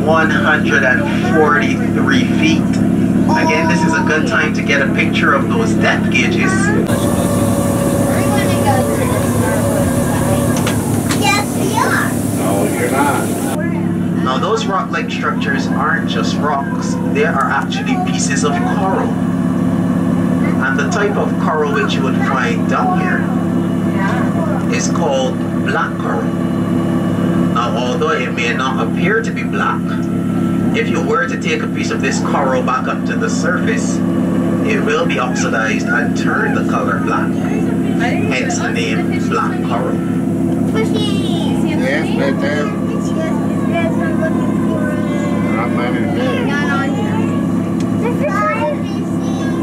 143 feet. Again, this is a good time to get a picture of those depth gauges. Yes, we are. No, you're not. Now those rock-like structures aren't just rocks, they are actually pieces of coral. And the type of coral which you would find down here is called black coral. Now although it may not appear to be black, if you were to take a piece of this coral back up to the surface, it will be oxidized and turn the color black. Hence the name black coral. Yes, right there. Not mine is there. Not on here.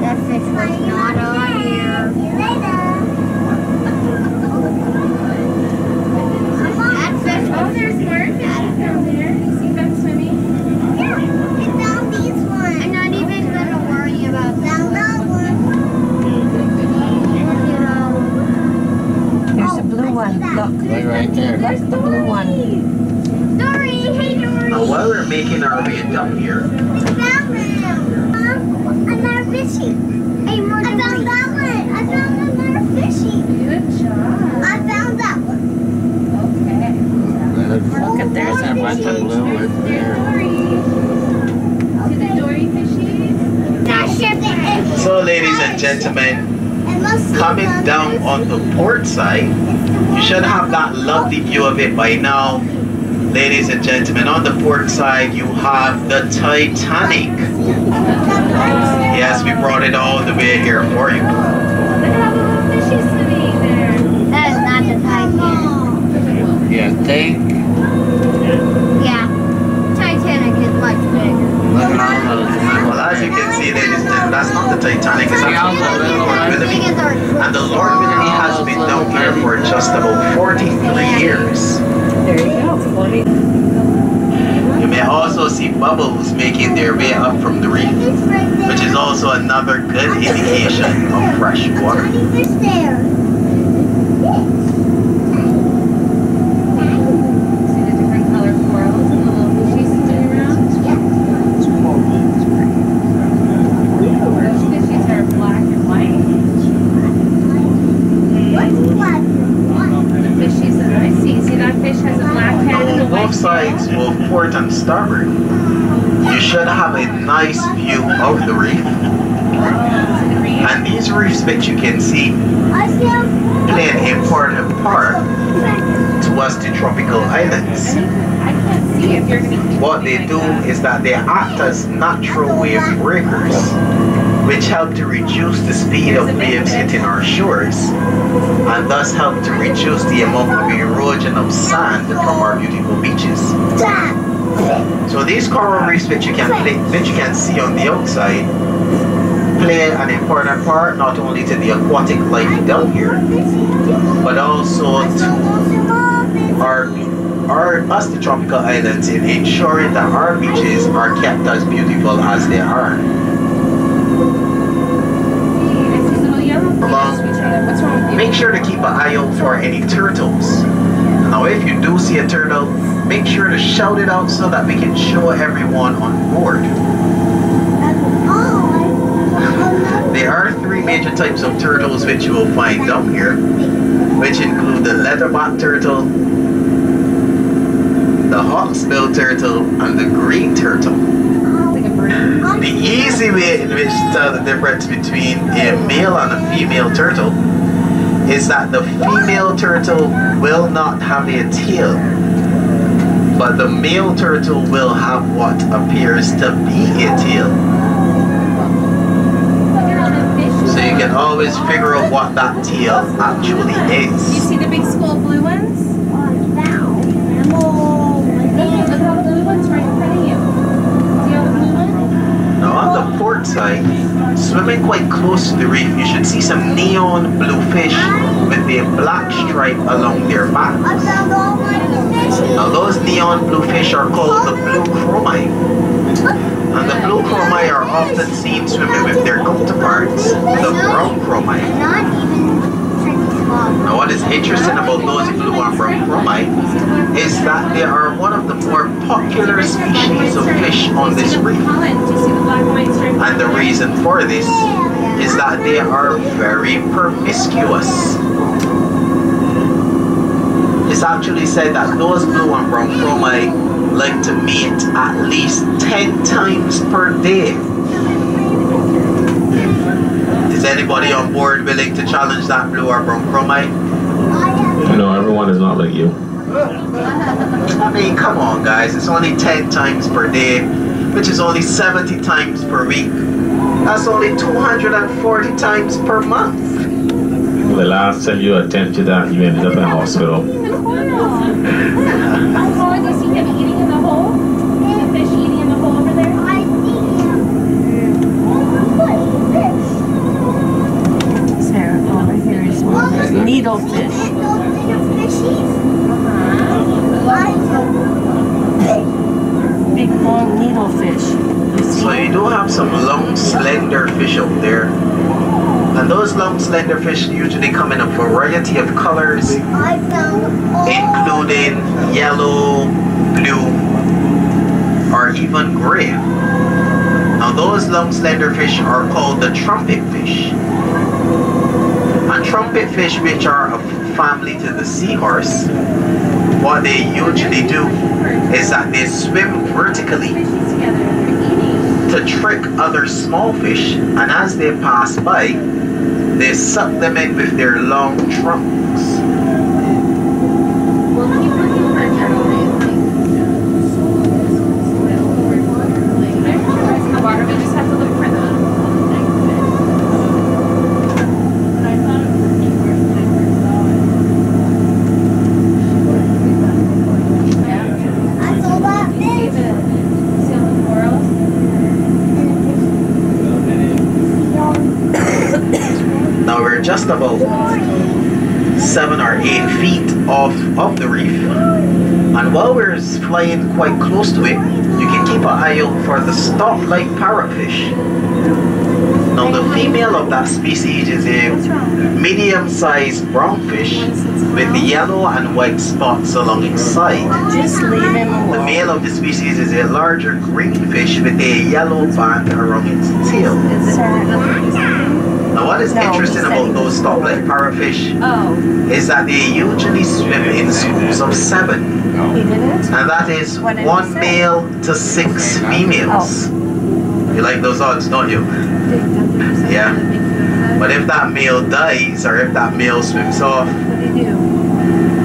That fish was not on here. That fish, oh, there's more fishes down there. You see them swimming? Yeah, we found these ones. I'm not even going to worry about that one. There's a blue one. Look. Right there. There's the blue one. Dory, hey Dory. Now while we're making our way down here, I found another fishy. Hey, more I found that one. I found another fishy. Good job. I found that one. Okay. Look at there's our What's the blue right there? See the Dory fishies? That ship is. so ladies and gentlemen, coming down on the port side, you should have that lovely view of it by now. Ladies and gentlemen, on the port side you have the Titanic. Yes, we brought it all the way here for you. Look at all the little fishies swimming there. That is not the Titanic. You think? Yeah. Titanic is much bigger. Look at all those. Well, as you can see, ladies and gentlemen, that's not the Titanic, it's actually called the Lord Willoughby. And the Lord Willoughby has been down here for just about 43 years. There you go. 40. You may also see bubbles making their way up from the reef, which is also another good indication of fresh water. Fish there. See the different color corals and the little fishies swimming around? Those fishies are black and white. What's black? The fishies that I see. See that fish has a black head and a On white both sides, both port and starboard, you should have a nice view of the reef. And these reefs that you can see play an important part towards the tropical islands. I can't see if you're going to What they do is that they act as natural wave breakers, which help to reduce the speed of waves hitting our shores, and thus help to reduce the amount of erosion of sand from our beautiful beaches. So these coral reefs that you can see on the outside play an important part not only to the aquatic life down here, but also to us, the tropical islands, in ensuring that our beaches are kept as beautiful as they are. Make sure to keep an eye out for any turtles. Now if you do see a turtle, make sure to shout it out so that we can show everyone on board. There are three major types of turtles which you will find down here, which include the leatherback turtle, the hawksbill turtle, and the green turtle. The easy way in which to tell the difference between a male and a female turtle is that the female turtle will not have a tail, but the male turtle will have what appears to be a tail. So you can always figure out what that tail actually is. You see the big skull blue ones? Look at all the blue ones right in front of you. See all the blue ones? Now on the port side, swimming quite close to the reef, you should see some neon blue fish with a black stripe along their backs. Now those neon blue fish are called the blue chromite. And the blue chromite are often seen swimming with their counterparts, the brown chromite. Now what is interesting about those blue and brown chromite is that they are one of the more popular species of fish on this reef. And the reason for this is that they are very promiscuous. It's actually said that those blue and brown chromite like to mate at least 10 times per day. Is anybody on board willing to challenge that blue or brown chromite? No, everyone is not like you. I mean, come on guys, it's only 10 times per day, which is only 70 times per week. That's only 240 times per month. The last time you attempted that, you ended up in the hospital. Oh, do you see him eating in the hole? The fish eating in the hole over there? I see him. Sarah, over here is one needlefish. Big long needlefish. So you do have some long, slender fish out there. And those long, slender fish usually come in a variety of colors, including yellow, blue, or even gray. Now those long, slender fish are called the trumpet fish. And trumpet fish, which are a family to the seahorse, what they usually do is that they swim vertically to trick other small fish, and as they pass by, they suck them in with their long trunks. We'll keep looking for a turtle. The water, we just have to look for them. Now we're just about 7 or 8 feet off of the reef, and while we're flying quite close to it, you can keep an eye out for the stoplight parrotfish. Now the female of that species is a medium-sized brown fish with yellow and white spots along its side. Just leave him The alone. male of the species is a larger green fish with a yellow band around its tail. Now what is interesting about those stoplight parrotfish is that they usually swim in schools of 7. He didn't? And that is What did he 1 say? male to 6 females. You like those odds, don't you? Yeah. But if that male dies, or if that male swims off, What did he do?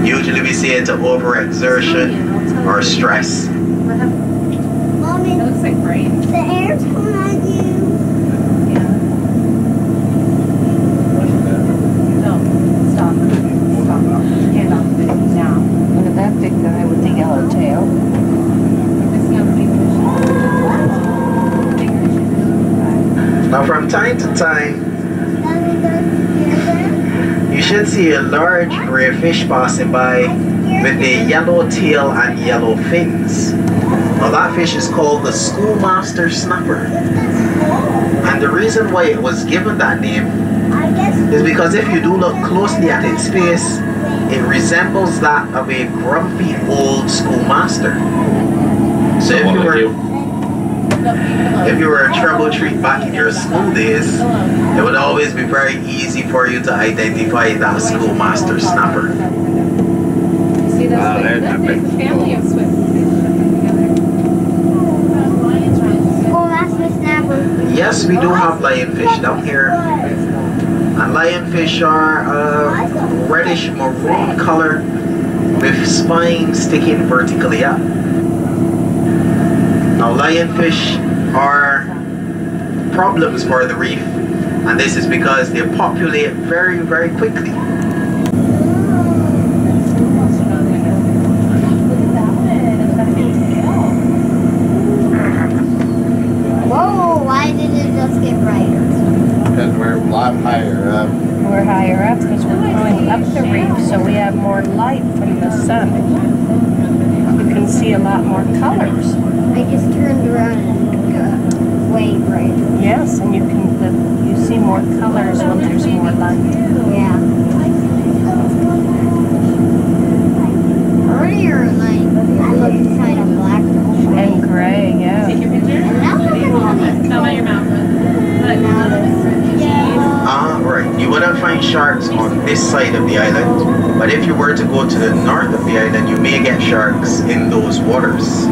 usually we say it's an overexertion or stress. Mommy, It looks like brain. the air's coming at you. No, stop. Stop. Get off it now. Look at that big guy with the yellow tail. Now from time to time, Let me go together. you should see a large gray fish passing by with a yellow tail and yellow fins. Now that fish is called the schoolmaster snapper. And the reason why it was given that name I guess is because if you do look closely at its face, it resembles that of a grumpy old schoolmaster. So if you were a trouble treat back in your school days, it would always be very easy for you to identify that schoolmaster snapper. See, that's a family of swift fish together. oh, that's the snapper. Yes, we do have lionfish down here. And lionfish are a reddish maroon color with spines sticking vertically up. Now lionfish are problems for the reef, and this is because they populate very, very quickly. Whoa, why did it just get brighter? Because we're a lot higher up. We're higher up because we're going up the reef, so we have more light from the sun. You can see a lot more colors. I just turned around and got way brighter. Yes, and you see more colors when there's more light. Yeah. Earlier in find sharks on this side of the island, but if you were to go to the north of the island, you may get sharks in those waters.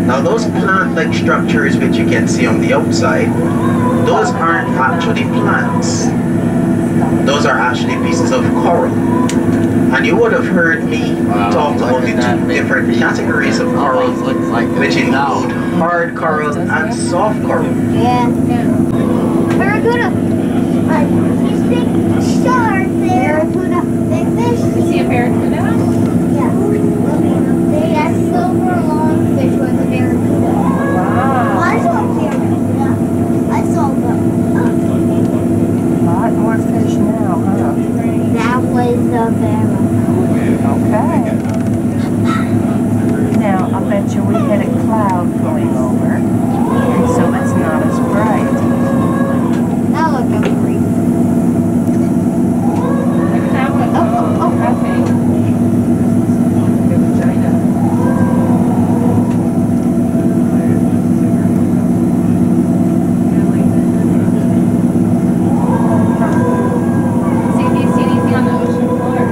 Now those plant-like structures which you can see on the outside, those aren't actually plants. Those are actually pieces of coral. And you would have heard me talk about the two different categories of coral, which include hard coral and soft coral. Yeah. Barracuda. You see shark there. Barracuda. Big fish. You see a barracuda? Yeah. That silver long fish was a barracuda. Wow. I saw a barracuda. I saw them. A lot more fish now, huh? That was the barracuda. Okay. Now, I bet you we hit a cloud going over, and so it's not as bright. That looked like a reef. That one. Oh, okay. See if you see anything on the ocean floor.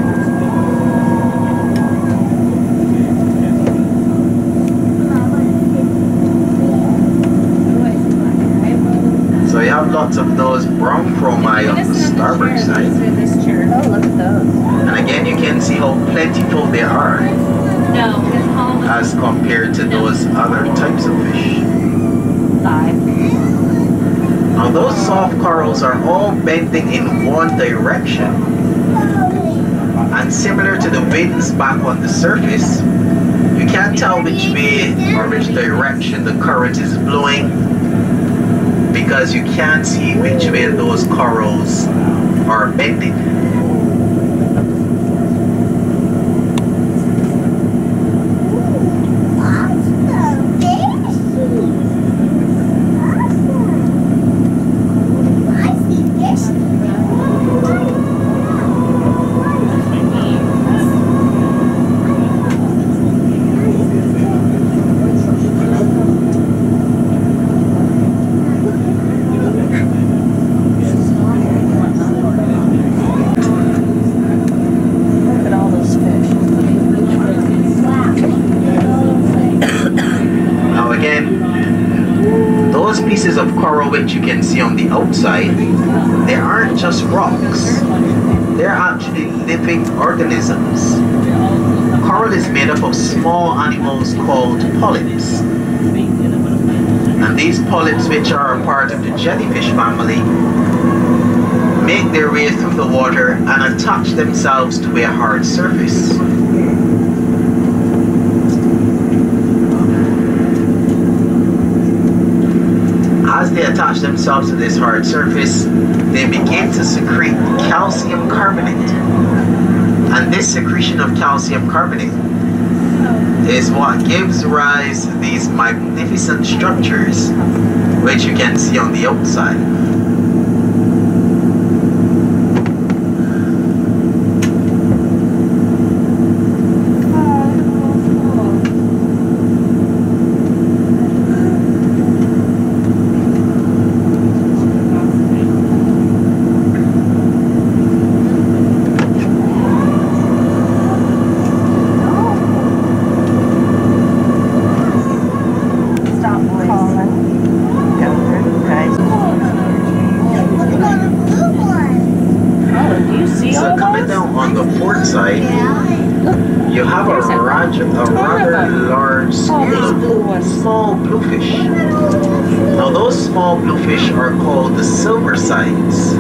So you have lots of those brown chromite on the starboard side. Oh, look at those. And again, you can see how plentiful they are No, it's all as compared to those other types of fish. five. Now those soft corals are all bending in one direction. And similar to the winds back on the surface, you can't tell which way or which direction the current is blowing, because you can't see which way those corals are bending. Look at all those fish. Now again, those pieces of coral which you can see on the outside, they aren't just rocks. They're actually living organisms. Coral is made up of small animals called polyps. And these polyps, which are a part of the jellyfish family, make their way through the water and attach themselves to a hard surface. As they attach themselves to this hard surface, they begin to secrete calcium carbonate. And this secretion of calcium carbonate is what gives rise to these magnificent structures, which you can see on the outside. Stop calling. Guys. Look at all the blue ones. Oh, do you see So all coming those? down on the port side, you have a rather large small bluefish. Now those small bluefish are called the silver sides.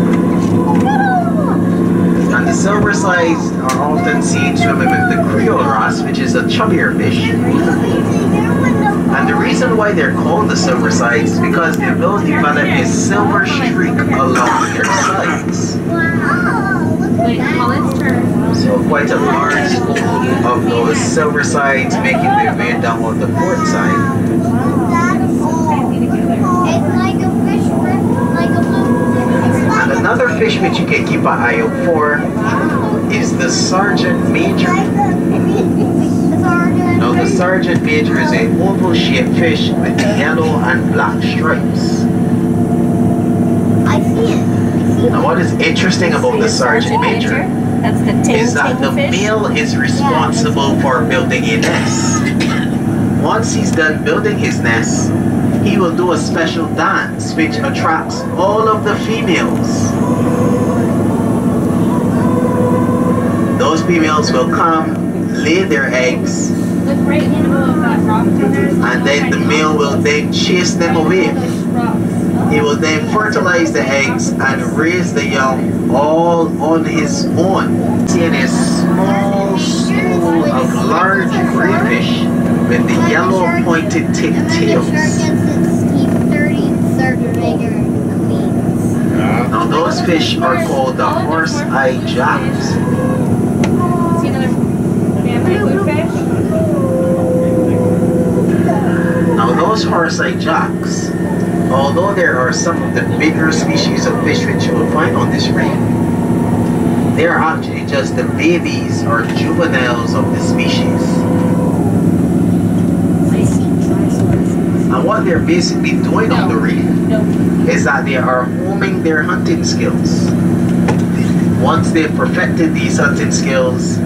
And the silver sides are often seen swimming with the Creole wrasse, which is a chubbier fish. And the reason why they're called the silver sides is because they will develop a silver streak along their sides. Wait, call its turn. So quite a large scope of those silver sides making their way down on the port side. It's like a fish, like a blue. And another fish which you can keep an eye out for is the sergeant major. Now the sergeant major is an oval-shaped fish with yellow and black stripes. I see it. Now what is interesting about the sergeant major That's the ting is that the fish. male is responsible for building a nest. Once he's done building his nest, he will do a special dance which attracts all of the females. Those females will come, lay their eggs, Look right in the middle of that rock down there. and then the male will then chase them away. He will then fertilize the eggs and raise the young all on his own. Seeing a small school of large crayfish with the yellow pointed tipped tails. Now those fish are called the horse-eye jacks. See another family bluefish? Now those horse-eye jacks, although there are some of the bigger species of fish which you will find on this reef, they are actually just the babies or juveniles of the species. And what they're basically doing on the reef is that they are homing their hunting skills. Once they've perfected these hunting skills,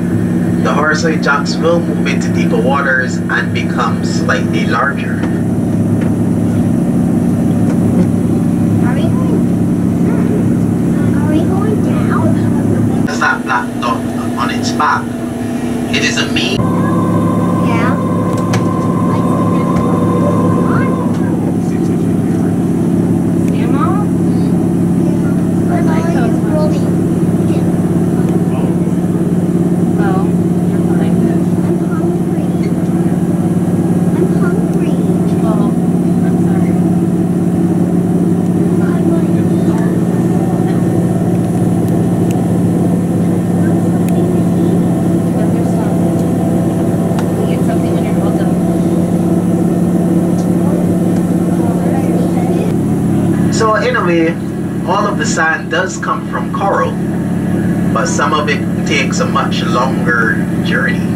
the horse-eye jacks will move into deeper waters and become slightly larger. Are we going down? There's that black dot on its back. It is a mean. Yeah. See them all? I like those rolling. Well, you're fine. I'm hungry. Well, I'm sorry. But there's some. You get something when you're well done. So in a way, all of the sand does come from coral, but some of it takes a much longer journey.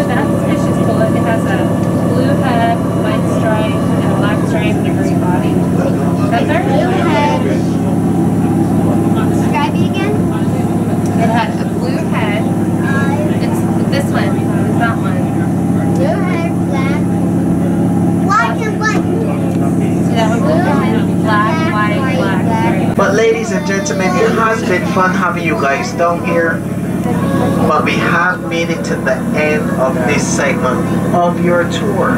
That fish is cool. It has a blue head, white stripe, and a black stripe, and a green body. That's our Blue head. Describe it again. It had a blue head. It's this one. It's that one. Blue head, black. Black and white. See that one? Blue head, black, white, black, stripe. But ladies and gentlemen, it has been fun having you guys down here. But we have made it to the end of this segment of your tour.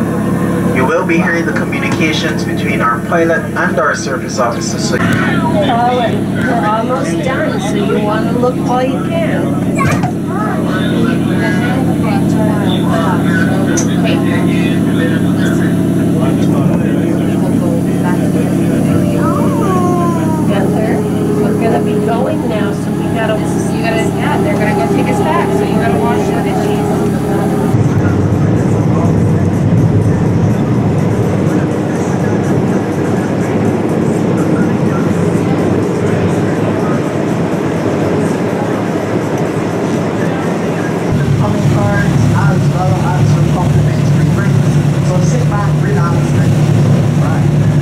You will be hearing the communications between our pilot and our service officer. So Colin, we're almost done, so you want to look while you can. Gunther, we're gonna be going now, so we gotta, Yeah, they're gonna go take us back, so you gotta wash the dishes.